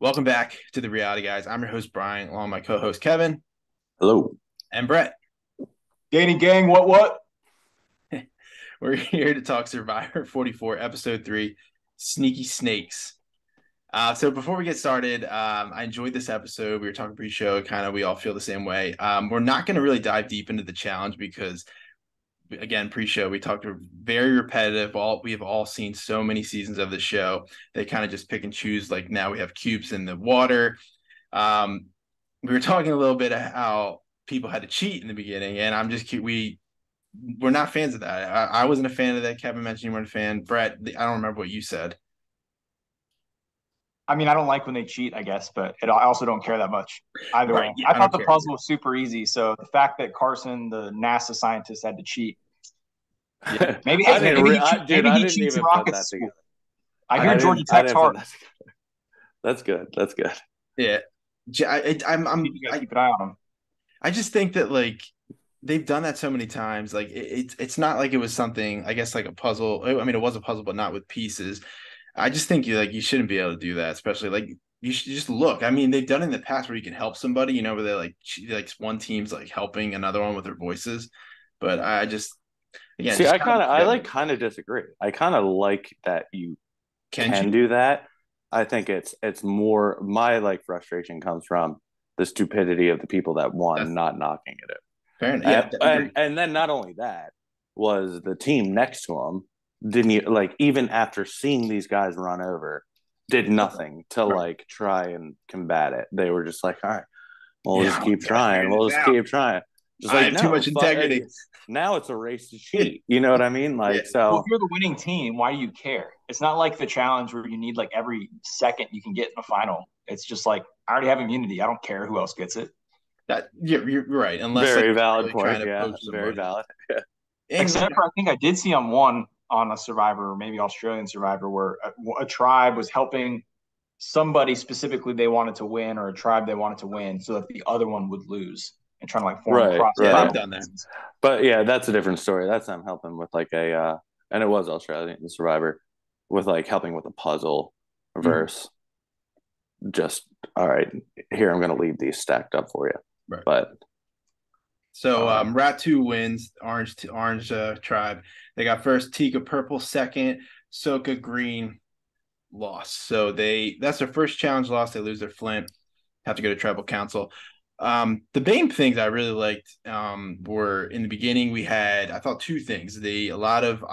Welcome back to the Reality Guys. I'm your host, Brian, along with my co-host, Kevin Hello. and Brett. Gaining gang, what? We're here to talk Survivor 44, Episode 3, Sneaky Snakes. So before we get started, I enjoyed this episode. We were talking pre-show, kind of we all feel the same way. We're not going to really dive deep into the challenge because, again, pre-show, we talked very repetitive. We have all seen so many seasons of the show. They kind of just pick and choose. Like now we have cubes in the water. We were talking a little bit of how people had to cheat in the beginning, and we're not fans of that. I wasn't a fan of that. Kevin mentioned you weren't a fan. Brett, I don't remember what you said. I mean, I don't like when they cheat, I guess, but I also don't care that much either Right? way. Yeah, I I thought don't the care. puzzle was super easy. So the fact that Carson, the NASA scientist, had to cheat, Yeah, maybe I didn't, maybe re- he I, dude. maybe I he didn't cheats in even put rocket that school. together. I I hear didn't. Georgia I Tech's didn't put hard. that together. That's good. That's good. yeah. You got to keep an eye on him. I just think that like they've done that so many times. Like it's not like it was something. I guess like a puzzle. I mean, it was a puzzle, but not with pieces. I just think you shouldn't be able to do that, especially like you should just look. I mean, they've done it in the past where you can help somebody, where they're like one team's like helping another one with their voices. But I just again See, just I kind kind of of, I like, kind of disagree. I kind of like that you can can cheat. do that. I think it's more my like frustration comes from the stupidity of the people that won That's not knocking it fair enough. out. Yeah, And agree. and then not only that was the team next to him didn't like even after seeing these guys run over did nothing to Right. like try and combat it. They were just like, all right, we'll Yeah, just we keep gotta trying. figure We'll this just out. keep trying. Just I like have too no, much integrity. now it's a race to cheat. You know what I mean? Yeah, Like Well, if so. you're the winning team, why do you care? It's not like the challenge where you need like every second you can get in the final. It's just like I already have immunity. I don't care who else gets it. that you're right. Unless like Very you're valid really trying point. to Yeah, poach very somebody. valid. And Except for I think I did see on one on a Survivor, or maybe Australian Survivor, where a tribe was helping somebody specifically they wanted to win, or a tribe they wanted to win, so that the other one would lose, and trying to like form Right, cross yeah, they've right. tribal done that. alliances. But yeah, that's a different story. That's them helping with like and it was Australian Survivor with like helping with a puzzle Mhm. verse. Just all right, here I'm gonna leave these stacked up for you. Right. But So um, Rat 2 wins, orange tribe. They got first, Tika purple, second, Soka green lost. So that's their first challenge loss. They lose their flint, have to go to tribal council. The main things I really liked were in the beginning we had I thought two things. A lot of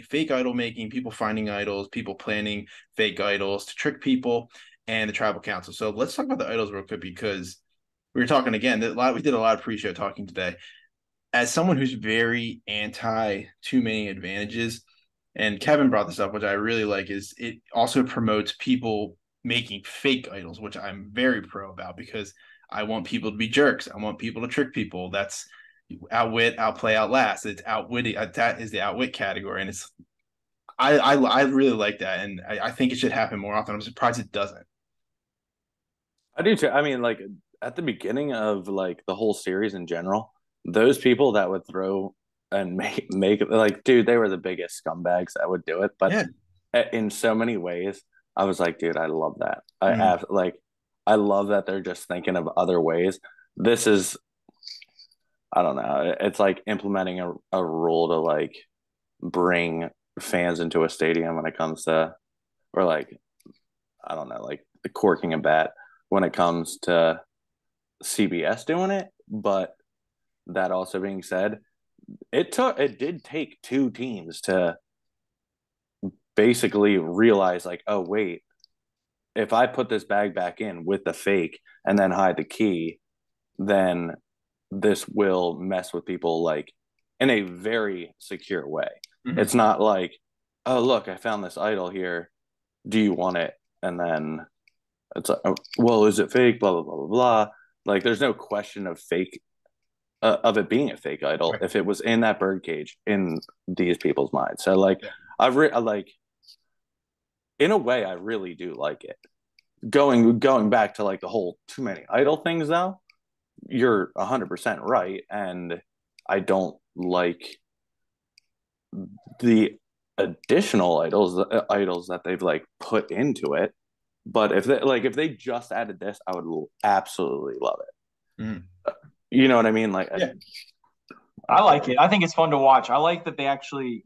fake idol making, people finding idols, people planning fake idols to trick people, and the tribal council. So let's talk about the idols real quick because we were talking again. We did a lot of pre-show talking today. As someone who's very anti too many advantages, and Kevin brought this up, which I really like, is it also promotes people making fake idols, which I'm very pro about because I want people to be jerks. I want people to trick people. That's outwit, outplay, outlast. It's outwitty. That is the outwit category, and I really like that, and I think it should happen more often. I'm surprised it doesn't. I do too. I mean, like at the beginning of like the whole series in general, those people that would throw and make like, dude, they were the biggest scumbags that would do it. But Yeah. in so many ways, I was like, dude, I love that. Mm-hmm. Like, I love that they're just thinking of other ways. This is, I don't know. It's like implementing a rule to like bring fans into a stadium when it comes to, or like, I don't know, like corking a bat when it comes to CBS doing it. But that also being said, it did take two teams to basically realize like, oh wait, if I put this bag back in with the fake and then hide the key, then this will mess with people like in a very secure way. Mm-hmm. It's not like, oh look, I found this idol here. Do you want it? And then it's like, oh, well, is it fake? Blah blah blah blah blah. Like, there's no question of fake of it being a fake idol Right. if it was in that bird cage in these people's minds. So like, Yeah. I like in a way, I really do like it. Going back to like the whole too many idol things though, you're 100% right, and I don't like the additional idols that they've like put into it But if they just added this, I would absolutely love it. Mm. You know what I mean? Like, Yeah. I like it. I think it's fun to watch. I like that they actually,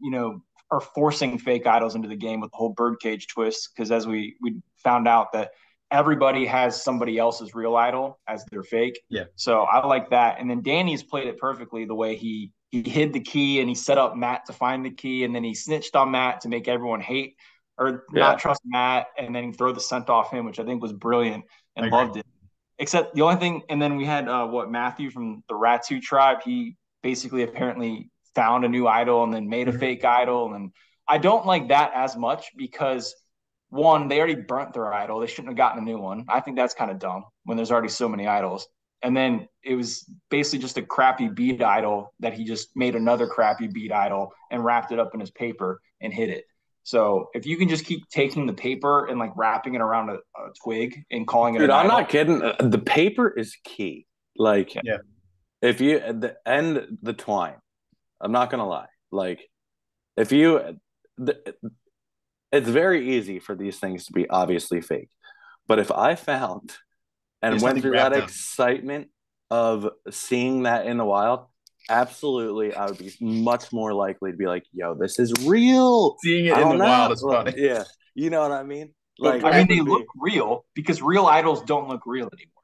are forcing fake idols into the game with the whole birdcage twist. Because as we found out that everybody has somebody else's real idol as their fake. Yeah. So I like that. And then Danny's played it perfectly the way he hid the key and he set up Matt to find the key, and then he snitched on Matt to make everyone hate or not trust Matt, and then throw the scent off him, which I think was brilliant and loved it. Except the only thing, and then we had Matthew from the Ratu tribe. He basically apparently found a new idol and then made a fake idol. And I don't like that as much because, one, they already burnt their idol. They shouldn't have gotten a new one. I think that's kind of dumb when there's already so many idols. And then it was basically just a crappy bead idol that he just made another crappy bead idol and wrapped it up in his paper and hid it. So if you can just keep taking the paper and like wrapping it around a twig and calling it, dude, I'm idol, not kidding. The paper is key. Like, yeah. If you end the twine, I'm not gonna lie. Like, if you, it's very easy for these things to be obviously fake. But if I found and There's went something through that wrapped up. excitement of seeing that in the wild, absolutely, I would be much more likely to be like, "Yo, this is real." Seeing it in the wild is funny. Yeah, you know what I mean. Like, I mean, they look real because real idols don't look real anymore.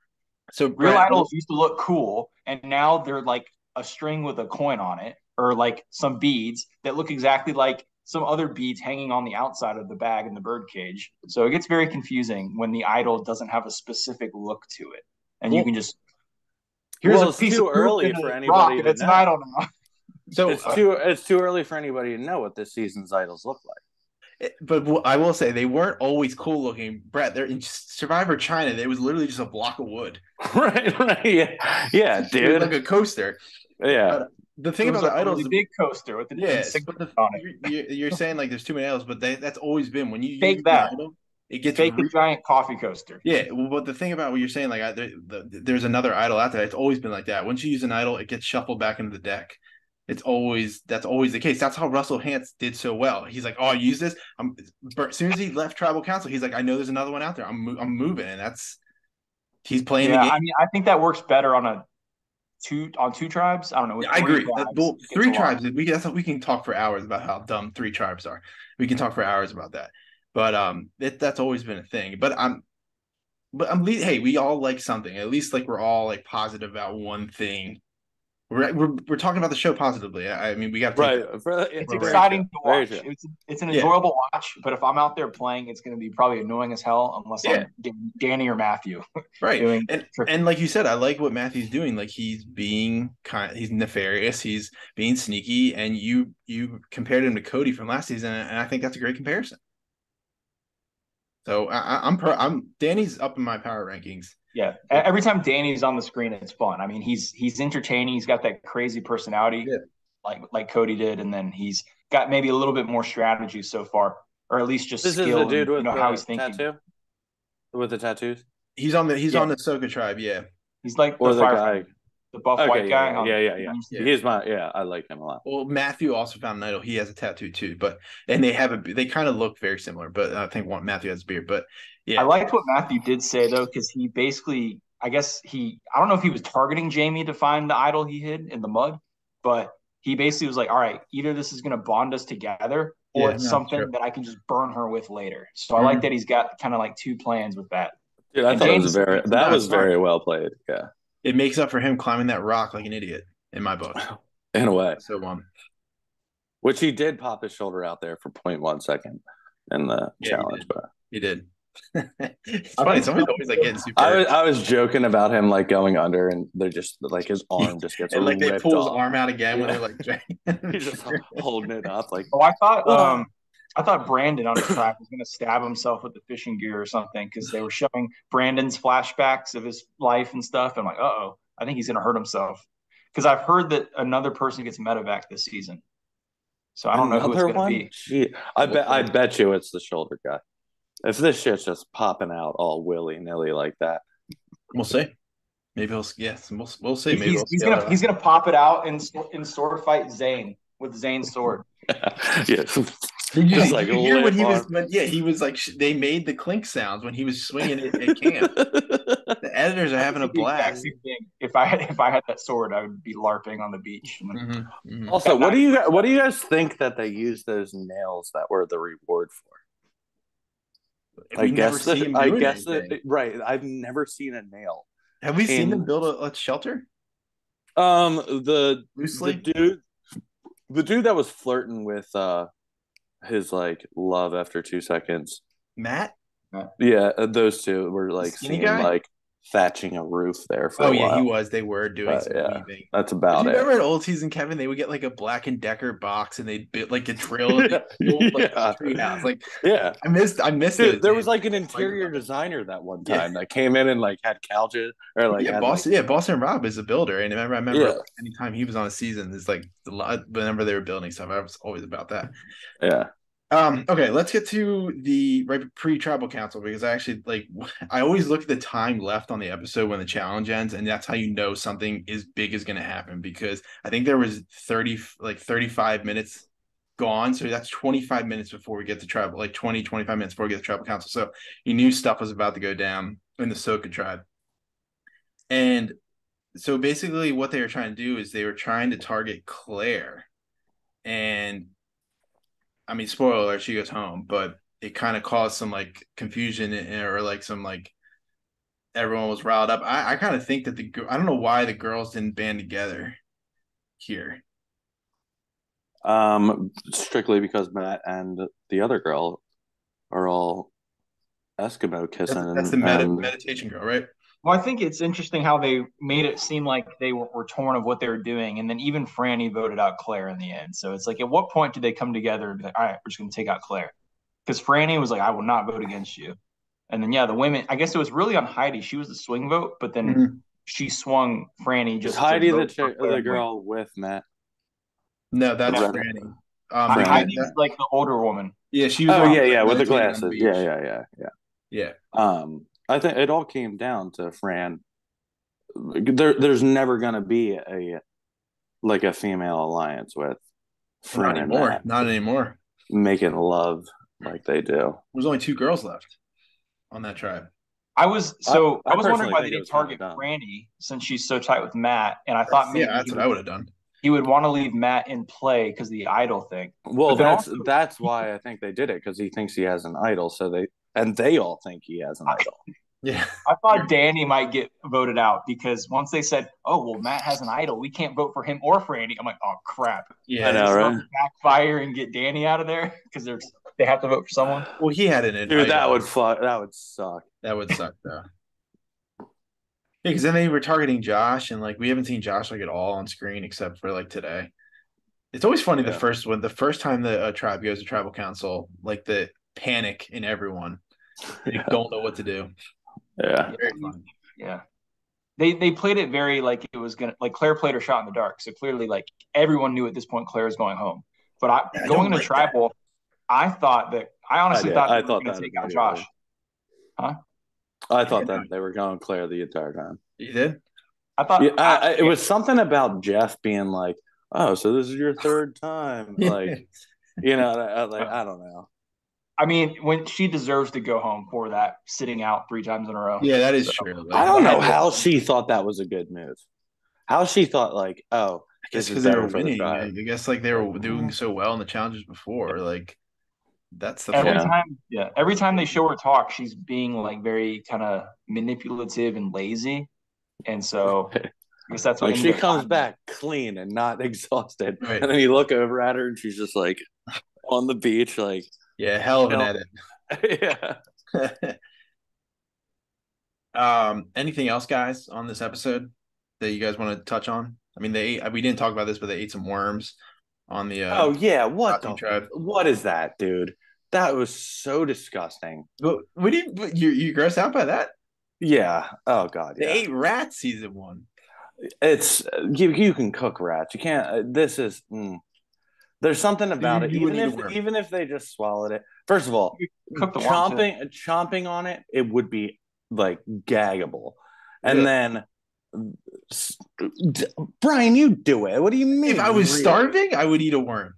So real idols used to look cool, and now they're like a string with a coin on it, or like some beads that look exactly like some other beads hanging on the outside of the bag in the birdcage. So it gets very confusing when the idol doesn't have a specific look to it, and you can just here's a piece too of early for anybody to it's know. An idol now. So it's too early for anybody to know what this season's idols look like. But I will say they weren't always cool looking, Brett. They're in Survivor China. It was literally just a block of wood. right, yeah, dude, like a coaster. Yeah. But the thing about the idols, really big coaster with the on it. You're saying like there's too many idols, but that's always been when you fake that idol, it gets fake a giant coffee coaster. Yeah, well, but the thing about what you're saying, like there's another idol out there. It's always been like that. Once you use an idol, it gets shuffled back into the deck. That's always the case. That's how Russell Hantz did so well. He's like, "Oh, I use this." As soon as he left Tribal Council, he's like, "I know there's another one out there. I'm moving," and he's playing the game. I mean, I think that works better on two tribes. I don't know. I agree. Three tribes. We can talk for hours about how dumb three tribes are. We can talk for hours about that. But that's always been a thing. Hey, we all like something. At least like we're all like positive about one thing. We're talking about the show positively. I mean, we got to it's exciting to watch. It's an enjoyable watch. But if I'm out there playing, it's going to be probably annoying as hell unless I'm Danny or Matthew. Right. And like you said, I like what Matthew's doing. Like he's being he's nefarious. He's being sneaky. And you compared him to Cody from last season, and I think that's a great comparison. So I'm Danny's up in my power rankings. Yeah, every time Danny's on the screen, it's fun. I mean, he's entertaining. He's got that crazy personality, like Cody did, and then he's got maybe a little bit more strategy so far, or at least just this skill. Is the dude with how he's thinking. Tattoo? With the tattoos. He's on the Soka tribe. Yeah, he's like the guy. The buff white guy. Yeah. He's I like him a lot. Well, Matthew also found an idol. He has a tattoo too, they kind of look very similar, but I think Matthew has a beard. But yeah, I liked what Matthew did say though, because he basically, I don't know if he was targeting Jamie to find the idol he hid in the mud, but he basically was like, all right, either this is going to bond us together or it's something that I can just burn her with later. So I like that he's got kind of like two plans with that. Dude, I thought that was very well played. Yeah. It makes up for him climbing that rock like an idiot in my book. In a way. So which he did pop his shoulder out there for 0.1 second in the challenge. He did. It's funny. Somebody's always like getting super. I was joking about him like going under, and they're just like his arm just gets and like they pull his off. Arm out again when they're like he's just holding it up like. Oh, I thought Brandon on the track was going to stab himself with the fishing gear or something because they were showing Brandon's flashbacks of his life and stuff. I'm like, I think he's going to hurt himself because I've heard that another person gets medevac this season. So I don't know who it's going to be. Gee, I bet you it's the shoulder guy. If this shit's just popping out all willy nilly like that, we'll see. Maybe we'll see. Maybe he's gonna pop it out in sword fight Zane with Zane's sword. Yes. Did you, Just did like you hear when lip he was on. when yeah he was like they made the clink sounds when he was swinging it at camp. The editors are I having a did the exact blast. same thing. If I had that sword, I would be LARPing on the beach. Also, At night, what do you guys think that they used those nails that were the reward for? We never see him I doing guess that anything. right. I've never seen a nail Have we seen them in build a shelter the loosely? dude that was flirting with his like love after 2 seconds. Matt, Yeah, those two were the like skinny seen guy. like thatching a roof there for Oh a yeah, he while. was. They were doing But some yeah, weaving. that's Do about you it. remember in old season, Kevin? They would get like a Black and Decker box, and they'd build like a drill, and they build like a Yeah, tree house. Like yeah. I missed those Dude, there days. was like an Like, interior designer that one yeah, time that came in and like had couches or like yeah, had like Boston Rob is a builder, and I remember yeah, like, anytime he was on a season, it's like a lot. Whenever they were building stuff, I was always about that. yeah. Okay, let's get to the right pre-tribal council because I actually like I always look at the time left on the episode when the challenge ends, and that's how you know something is big is gonna happen because I think there was 35 minutes gone. So that's 25 minutes before we get to tribal, like 25 minutes before we get to tribal council. So you knew stuff was about to go down in the Soka tribe. And so basically what they were trying to do is they were trying to target Claire. And I mean, spoiler alert, she goes home, but it kind of caused some like confusion or like some like everyone was riled up. I kind of think that I don't know why the girls didn't band together here. Strictly because Matt and the other girl are all Eskimo kissing That's the meditation girl, right? well, I think it's interesting how they made it seem like they were torn of what they were doing, and then even Franny voted out Claire in the end. So it's like, at what point did they come together and be like, all right, we're just going to take out Claire? Because Franny was like, I will not vote against you. And then, yeah, the women, I guess it was really on Heidi. She was the swing vote, but then she swung Franny is just to Heidi vote for Claire the girl with Matt? No, that's No, Franny. Heidi's like the older woman. Yeah, she was Oh on yeah, with the meditating on glasses. beach. Yeah. Yeah. I think it all came down to Fran. There's never gonna be a female alliance with Fran Not and anymore. Matt Not anymore. making love like they do. There's only 2 girls left on that tribe. I was wondering why they think it didn't was kinda target dumb. Franny since she's so tight with Matt, and I thought maybe That's what I would have done. he would want to leave Matt in play because the idol thing. Well, But then that's why I think they did it because he thinks he has an idol. So they all think he has an idol. Yeah. I thought Danny might get voted out because once they said, "Oh, well, Matt has an idol, we can't vote for him or Franny," I'm like, "Oh crap!" Yeah, I know, right? Backfire and get Danny out of there because they have to vote for someone. Well, he had an Dude, idol. that would suck. That would suck though. Yeah, because then they were targeting Josh, and like we haven't seen Josh like at all on screen except for like today. It's always funny the first time the tribe goes to tribal council, like the panic in everyone. They don't know what to do. Yeah. Very fun. Yeah. They played it very like it was gonna like Claire played her shot in the dark. So clearly like everyone knew at this point Claire is going home. But going into tribal, I honestly thought they were gonna take out Josh. Huh? I thought that they were going Claire the entire time. You did? I thought it was something about Jeff being like, "Oh, so this is your third time." Like, I don't know. I mean, when she deserves to go home for that sitting out 3 times in a row. Yeah, that is true. Like, I don't know how she thought that was a good move. How she thought like, oh, I guess because they were winning. I guess like they were doing so well in the challenges before. Like that's the every time they show her talk, she's being like very kind of manipulative and lazy. And so I guess that's what like she comes back clean and not exhausted. Right. And then you look over at her and she's just like on the beach, like hell of an edit. Yeah. Anything else, guys, on this episode that you guys want to touch on? I mean, we didn't talk about this, but they ate some worms on the what is that, dude? That was so disgusting. But what do you grossed out by that? Yeah. Oh god. They ate rats season 1. It's you can cook rats. You can't. This is. There's something about it. Even if they just swallowed it. First of all, chomping on it, it would be like gaggable. And then, Brian, you do it. What do you mean? If I was starving, I would eat a worm.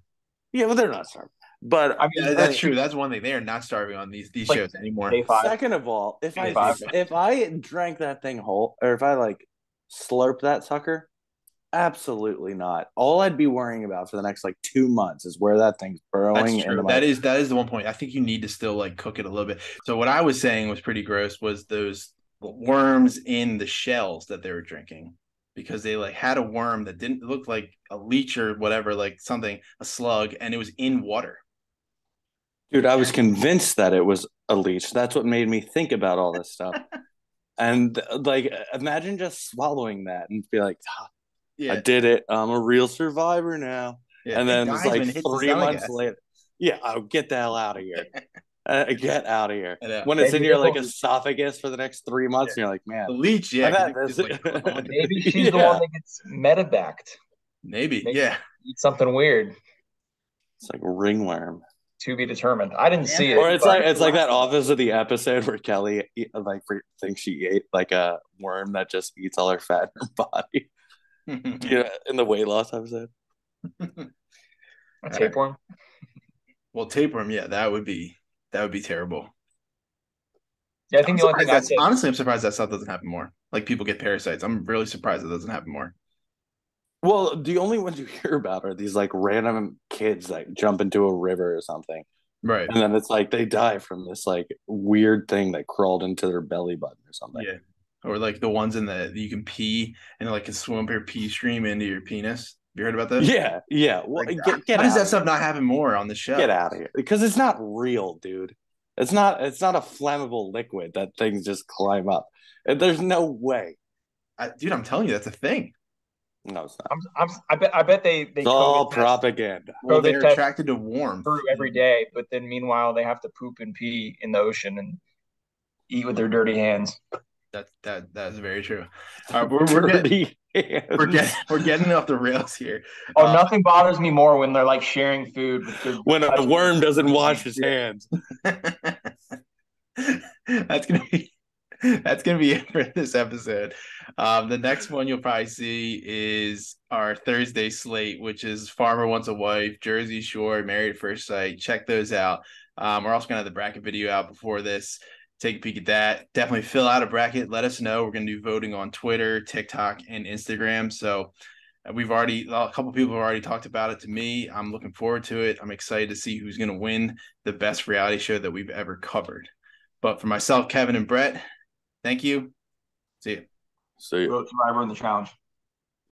Yeah, well, they're not starving. But I mean, That's true. That's one thing. They are not starving on these like shows anymore. day 5. second of all, Day 5. if I drank that thing whole, or if I like slurp that sucker, absolutely not. All I'd be worrying about for the next like 2 months is where that thing's That's burrowing into true. my. That is the one point. I think you need to still like cook it a little bit. So what I was saying was pretty gross was those worms in the shells that they were drinking because they like had a worm that didn't look like a leech or whatever, like something, a slug, and it was in water. Dude, I was convinced that it was a leech. That's what made me think about all this stuff. And like, imagine just swallowing that and be like, I Yeah, did it. I'm a real survivor now. yeah. And It then it's dies like when it hits the 3 months stomach later. Yeah, I'll get the hell out of here. Get out of here. acid. When it's in Maybe your this like will esophagus for the next 3 months, Yeah. and you're like, man, The leech, yeah, I've because had it this. just like crawling. maybe she's the one Yeah, that gets medevaced. Maybe, Maybe yeah. eat something weird. it's like ringworm. To be determined. I didn't And see Or it, it's but like that Office of the episode where Kelly like thinks she ate like a worm that just eats all her fat in her body. Yeah, in the weight loss episode. a All right. tapeworm. Well, tapeworm, yeah, that would be terrible. Yeah, I think the only thing I said. Honestly, I'm surprised that stuff doesn't happen more. Like people get parasites. I'm really surprised it doesn't happen more. Well, the only ones you hear about are these like random kids that jump into a river or something. Right. And then it's like they die from this like weird thing that crawled into their belly button or something. Yeah. Or like the ones in the you can pee and like can swim up your pee stream into your penis. Have you heard about this? Yeah, yeah. Well, Like get how does out that of stuff here. not happen more on the Get show? out of here. Because it's not real, dude. It's not a flammable liquid that things just climb up. There's no way. Dude, I'm telling you, that's a thing. No, it's not. I bet they It's COVID all test propaganda. Well, COVID they're test attracted to warmth. through every day, but then meanwhile they have to poop and pee in the ocean and eat with their dirty hands. That's very true. All right, we're getting Dirty hands. we're getting off the rails here. Oh, nothing bothers me more when they're like sharing food with their When a touching worm their doesn't dirty wash hands. his hands. That's gonna be that's gonna be it for this episode. The next one you'll probably see is our Thursday slate, which is Farmer Wants a Wife, Jersey Shore, Married at First Sight. Check those out. We're also gonna have the bracket video out before this. Take a peek at that. Definitely fill out a bracket. Let us know. We're gonna do voting on Twitter, TikTok, and Instagram. So a couple people have already talked about it to me. I'm looking forward to it. I'm excited to see who's going to win the best reality show that we've ever covered. But for myself, Kevin, and Brett, thank you. See you. So Survivor in the challenge.